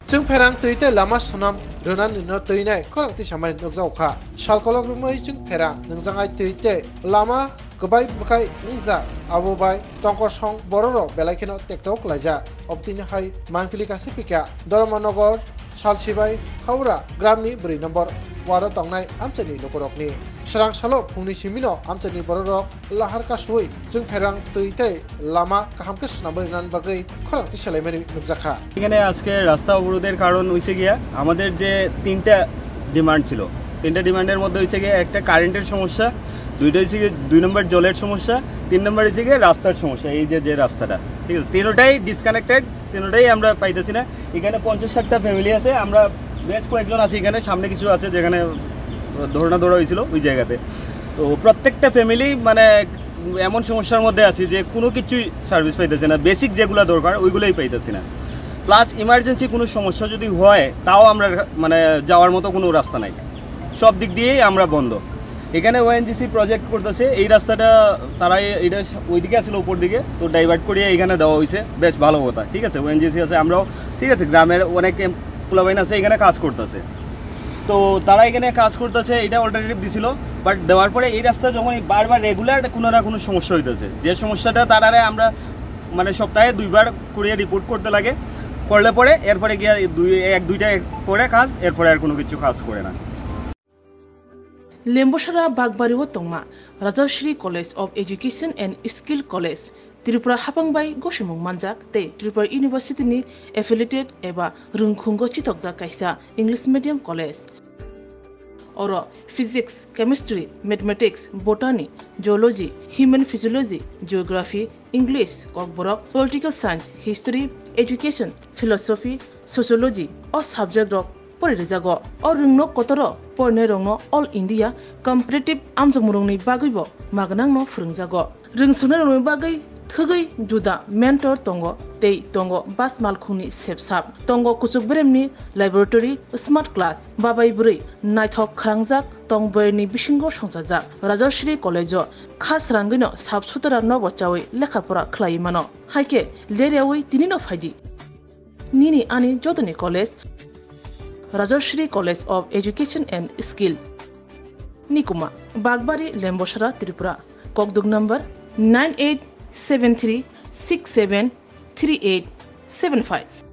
जों फेरां तैते लामा सनाम रोना निनो तैनाय खरंति सामाय नगजावखा सालकलक रुमै जों फेरां नोंजाङाय तैते लामा गोबाय बखाय इंजा आबोबाय टंकसं बररो बेलायखिनो टेक्टक लायजा अबतिनि हाय मांफिलि गासे पिका दरमानगर सालसिबाय हावरा ग्रामनि 4 नम्बर वार्ड तंनाय आमचेनि नखरकनि स्रां सालो फुंनि सिमिनो आमचेनि बररक लाहार कासुय जों फेरां तैते लामा काहामके सुनाबै नान बागै खरंति सेलायमानि नगजाखा এখানে আজকে রাস্তা অবরোধের কারণ হইছে গিয়া আমাদের যে তিনটা ডিমান্ড ছিল তিনটা ডিমান্ডের মধ্যে হইছে গিয়া একটা কারেন্টের সমস্যা দুইটা হইছে গিয়া 2 নম্বর জলের সমস্যা 3 নম্বর হইছে গিয়া রাস্তার সমস্যা এই যে রাস্তাটা ঠিক আছে তিনটাই ডিসকানেক্টেড তিনটাই আমরা পাইতেছি না এখানে 50-60টা ফ্যামিলি আছে আমরা বেশ কয়েকজন আছি এখানে সামনে কিছু আছে যেখানে ধরনা ধরা হয়েছিল ওই জায়গাতে তো প্রত্যেকটা ফ্যামিলি মানে এমন সমস্যার মধ্যে আছে যে কোনো কিছুই সার্ভিস পাইতেছে না বেসিক যেগুলো দরকার ওইগুলোই পাইতেছি না প্লাস ইমার্জেন্সি কোনো সমস্যা যদি হয় তাও আমরা মানে যাওয়ার মতো কোনো রাস্তা নাই সব দিক দিয়েই আমরা বন্ধ এখানে ওএনজিসি প্রজেক্ট করতেছে এই রাস্তাটা তারা এটা ওইদিকে আসলে উপর দিকে তো ডাইভার্ট করিয়ে এখানে দেওয়া হয়েছে বেশ ভালো কথা ঠিক আছে ওএনজিসি আছে আমরাও ঠিক আছে গ্রামের অনেক পোলাবাইন আছে এখানে কাজ করতেছে তো তারা এখানে কাজ করতেছে এটা অল্টারনেটিভ দিছিল বাট দেওয়ার পরে এই রাস্তা যখন বারবার রেগুলার কোনো না কোনো সমস্যা হইতেছে যে সমস্যাটা তারারে আমরা মানে সপ্তাহে 2বার করে রিপোর্ট করতে লাগে করলে পরে এরপরে গিয়ে দুইটা করে কাজ এরপরে আর কোনো কিছু কাজ করে না लेम्बोसरा बागबारिव तंगमा Rajshree college of education and skill college Tripura हापांबाई गसुमुं मानजाक ते त्रिपुरा यूनिवर्सिटी नि एफिलिएटेड एबा रुंखुंगो चितकजा कायसा इंग्लिश मीडियम कलेज और physics chemistry mathematics botany geology human physiology geography English Kokborok political science history education philosophy sociology और सब्जेक्ट रक परिरेजागो और रुंनो कतरो परने रंगनो ऑल इंडिया कम्पिटिटिव आमजमुरंनि बागैबो मागनांनो फोरोंजागो रोंसुनो रंगनि बागै थगै जुदा मेंटर तंगो तेई तंगो बास मालखुंनि सेबसाब तंगो कुचुक ब्रेमनि लैबोरेटरी स्मार्ट क्लास बाबाय बुरै नायथक खरांजाक तंबरनि बिसिंगो संसाजाक राजश्री कलेजो खास रांगैनो साबसुतरा नबचावै लेखाफोरा खलायमानो हायके लेरियावै तिनिनो फायदि निनि आनि जदनि college Rajshree college of education and skill निकुमा बागबारी लेम्बोसरा त्रिपुरा ककदुग नंबर 9873673875